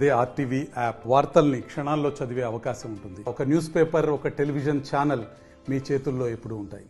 అదే RTV app వార్తల్ని క్షణాల్లో చదివే అవకాశం ఉంటుంది. ఒక న్యూస్ పేపర్, ఒక టెలివిజన్ ఛానల్ మీ చేతుల్లో ఎప్పుడూ ఉంటాయి.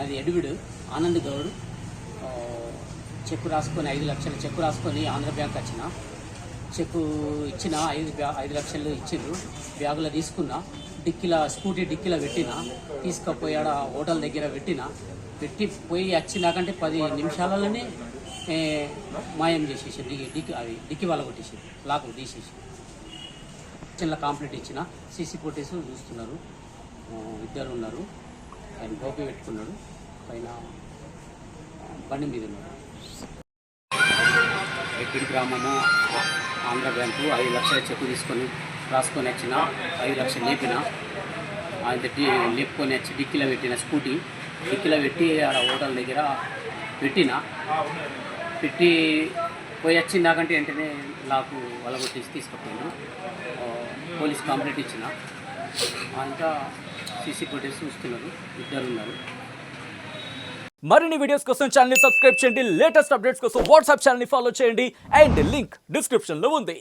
అది ఎడుగుడు ఆనంద్ గౌడ్ చెక్కు రాసుకొని 5 లక్షలు చెక్కు రాసుకొని ఆంధ్ర బ్యాంక్ వచ్చిన చెక్కు ఇచ్చిన 5 లక్షలు ఇచ్చిండ్రు. బ్యాగులో తీసుకున్నా, స్కూటీ డిక్కీలో పెట్టిన, తీసుకుపోయాడ హోటల్ దగ్గర పెట్టి పోయి వచ్చినాకంటే 10 నిమిషాలలోనే మాయం చేసేసి డిక్కి వాళ్ళ కొట్టేసి లాక్ తీసేసి చిన్న కాంప్లీట్ ఇచ్చిన. సీసీ ఫుటేజ్ చూస్తున్నారు, 2 ఉన్నారు. ఆయన టోపీ పెట్టుకున్నాడు, పైన బండి మీద ఉన్నాడు. ఎక్కడి గ్రామము ఆంధ్ర బ్యాంకు 5 లక్షల చెక్కు రాసుకొని వచ్చిన, 5 లక్షలు లేపిన. ఆయన లేపుకొని వచ్చి డిక్కీలో పెట్టిన, స్కూటీ డిక్కీలో పెట్టి ఆడ హోటల్ దగ్గర పెట్టి పోయి వచ్చి నాకంటే వెంటనే నాకు వలగొట్టేసి తీసుకుపోయాను. పోలీస్ కంప్లైంట్ ఇచ్చిన. అంతా సీసీ ఫుటేజ్ చూస్తున్నారు, 2 ఉన్నారు. మరిన్ని వీడియోస్ కోసం ఛానల్ ని సబ్స్క్రైబ్ చేయండి. లేటెస్ట్ అప్డేట్స్ కోసం వాట్సాప్ ఛానల్ ని ఫాలో చేయండి. అండ్ లింక్ డిస్క్రిప్షన్ లో ఉంది.